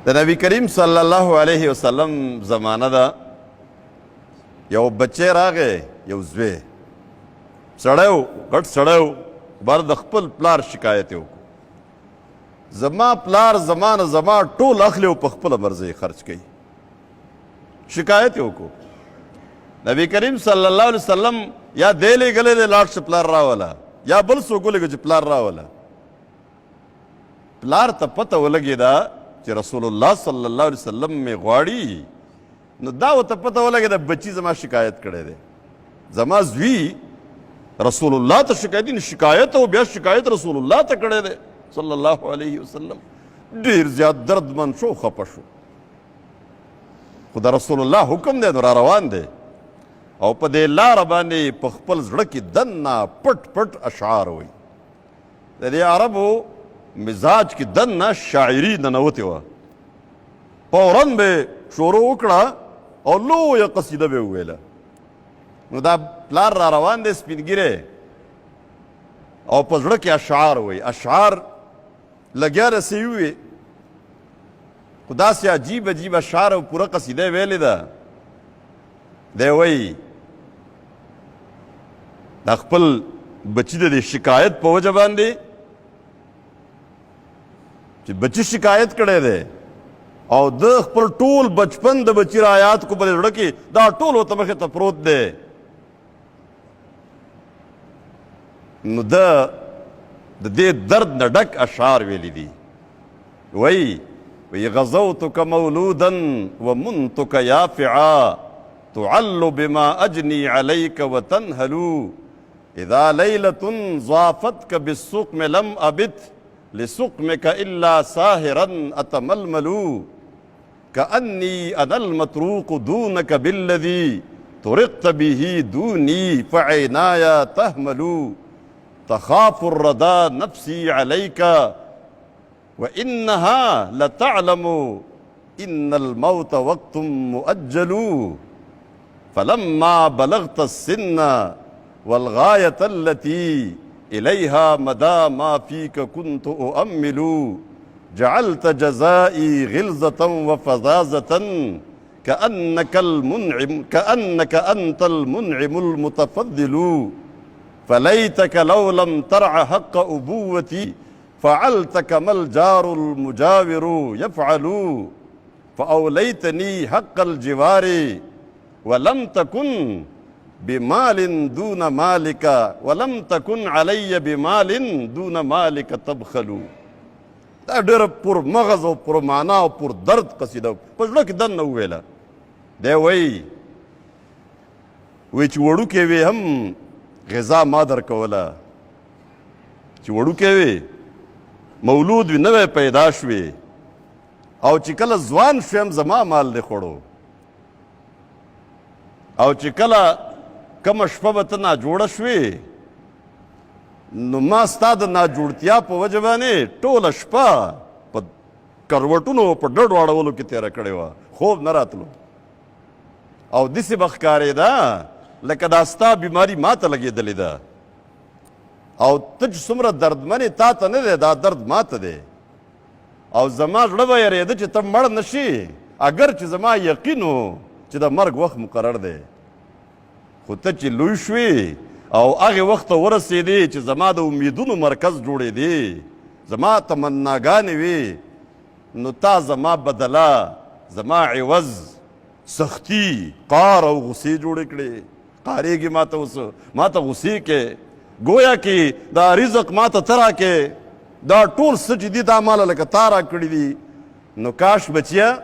د نبی کریم صلی الله علیه وسلم زمانه ده. یو بچی راغی، یو زوی سړی و، غټ سړی و، بر د خپل پلار شکایت یې وکړو. زما پلار زما ټول اخلي او په خپله مرضی خرچ کوي. شکایت یې وکړو. نبی کریم صلی الله علیه وسلم یا دی لیږلی دی لاړ شه پلار راوله، یا بل څوک ولېږه چې پلار راوله. پلار ته پته ولګېده چې رسول الله صلی الله علیه وسلم مې غواړي، نو دا ورته پته ولګېده بچي زما شکایت کړی دی، زما زوی رسول الله ته شکایت او بیا شکایت رسول الله ته کړی دی صلی الله علیه وسلم. ډېر زیات دردمن شو، خفه شو. خو د رسول الله حکم دی نو را روان دی او په دې لاره باندې په خپل زړه کې دننه پټ پټ اشعار وایي. د دې عربو مزاج کې دننه شاعري ننوتې وه. فوراً به شروع وکړه او لویه قصیده به یې وویله. نو دا پلار را روان دی سپینګیری او په زړه کې اشعار وایي. اشعار لګیا رسوي وي، خو داسې عجیب عجیب اشعار او پوره قصیده یې ویلې ده. دی وایي د خپل بچي د دې شکایت په وجه باندې چې بچي شکایت کړی دی او د خپل ټول بچپن د بچي رایات کو په زړه کې دا ټول ورته مخې ته پروت دی. نو د دې درد نه ډک اشعار ویلی دي. وایي غزوتک مولودا ومنتک یافعا تعل بما اجنی علیک وتنهل اذا لیلة ضافتک بالسقم لم ابت لسقمك الا ساهرا اتململ كأني انا المتروك دونك بالذي طرقت به دوني فعيناي تهمل تخاف الردى نفسي عليك وإنها لتعلم إن الموت وقت مؤجل فلما بلغت السن والغاية التي إليها مدى ما فيك كنت أؤمل جعلت جزائي غلظة وفظاظة كأنك أنت المنعم المتفضل فليتك لو لم ترع حق أبوتي فعلت كما الجار المجاور يفعل فأوليتني حق الجوار ولم تكن بمال دون مالك ولم تكن علي بمال دون مالك تبخل. دا ډېره پر مغز او پر معنا او پر درد قصیده په زړه کې دننه وویله. دی وایي چې وړوکی وې هم غذا ما درکوله، چې وړوکی وې مولود وي نوی پیدا شوې او چې کله ځوان شویم زما مال دې خوړو او چې کله کومه شپه به ته ناجوړه شوې نو ما ستا د ناجوړتیا په وجه باندې ټوله شپه په کروټونو په ډډو اړولو کې تېره کړې وه، خوب نه راتلو او داسې به ښکارېده لکه دا ستا بیماري ما ته لګېدلې ده او ته چې څومره دردمن یې تا ته نه دی، دا درد ما ته دی او زما زړه به یېرېده چې ته مړ نه شي اگر چې زما یقین و چې د مرګ وخت مقرر دی. خو ته چې لوی شوې او هغې وخت ته ورسېدې چې زما د امیدونو مرکز جوړېدې، زما تمناګانې وې، نو تا زما بدله، زما عوض سختي، قار او غصې جوړې کړې. قارېږي ما ته غصې کې گویا کې دا رزق ما ته ته راکې، دا ټول څه چې دي دا ماله لکه تا را کړي دي. نو کاش بچیه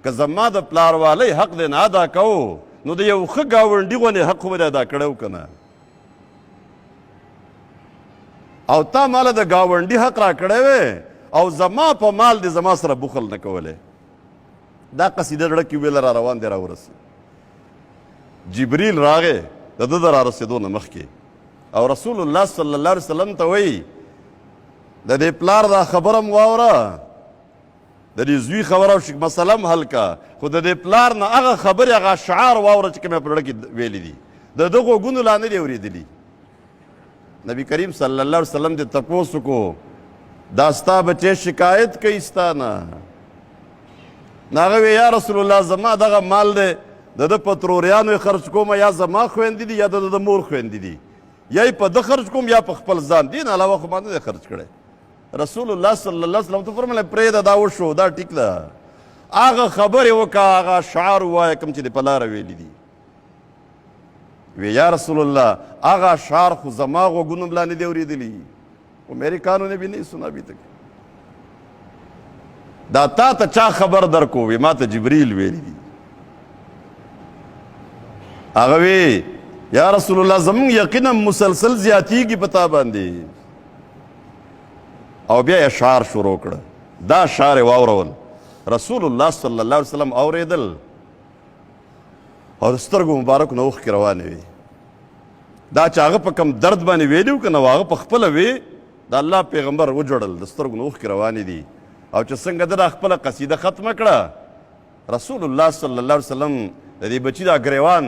که زما د پلاروالی حق دې نه ادا کوو نو د یو ښه ګاونډي غوندې حق خو به دې ادا کړی و که نه. او تا ماله د ګاونډي حق را کړی وی او زما په مال دې زما سره بخل نه کولی. دا قصیده زړه کې ویله را روان دی را ورسې. جبریل راغی د ده د را رسېدو نه مخکې او رسول الله صلی الله علیه وسلم ته وایي د دې پلار دا خبره م واوره، د دې زوی خبره مسله م حل که، خو د دې پلار نه هغه خبرې هغه اشعار واوره چې کوم یې په زړه کې ویلي دي، د ده غوږونو لا نه دي اورېدلي. نبی کریم صلی الله علیه وسلم دې تپوس وکړو دا ستا بچی شکایت کوي ستا نه، هغه وی یا رسول الله زما دغه مال دی د ده په تروریانو یې خرج کوم یا زما خویندې دي یا د د مور خویندې دي یا یې په ده خرج کوم یا په خپل ځان دین علاوه خو ما نه دی خرج کړی رسول الله صلی الله علیه وسلم ته فرمایله پرېږده دا وشو دا ټیک ده هغه خبرې وکړه هغه اشعار ووایه کوم چې د په لاره ویلي دي وی یا رسول الله هغه اشعار خو زما غوږونو ملا نه دي اورېدلي वो मेरे कानों ने भी नहीं सुना अभी तक دا تا ته چا خبر در کو وی ما ته جبریل ویلی دي هغه وی یا رسول الله زمون یقینا مسلسل زیاتیږي پتا باندې او بیا اشعار شروع کړه دا اشعار واورول رسول الله صلی الله علیه وسلم اوریدل او سترګو مبارک نو اوښکې روانې وي دا چې هغه په کم درد باندې ویلي و که نه هغه په خپله وی د الله پیغمبر وجړل د سترګو نه اوښکې روانې دي او چې څنګه ده دا خپله قصیده ختمه کړه رسول الله صلی الله علیه وسلم د دې بچي دا ګریوان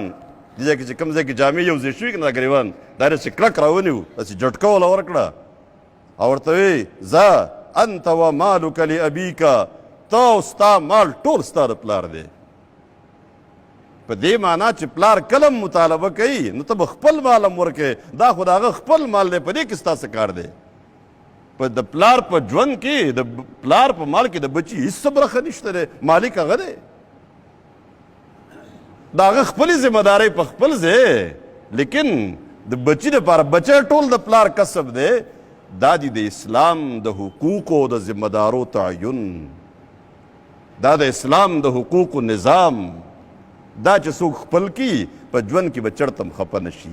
دې ځای کې چې کوم ځای کې جامې یو ځای شوي که نه دا ګریوان دا داسې کلک راونیو داسې جټکه وله ورکړه او ورته وی ځه انت و مالک لابیکا ته او ستا مال ټول ستا د پلار دی په دې معنا چې پلار کلم مطالبه کوي نو ته به خپل مال هم ورکې دا خو د هغه خپل مال دی په دې کې ستا څه کار دی په د پلار په ژوند کې د پلار په مال کې د بچي هېڅ برخه نشته دی مالک هغه دی د هغه خپلې ذمهدارۍ په خپل ځای لیکن د بچي دپاره بچی ټول د پلار کسب دی دا دی د اسلام د حقوقو د ذمهدارو تعین دا د اسلام د حقوقو نظام دا چې څوک خپل کی په ژوند کې به چړتم خفه نشي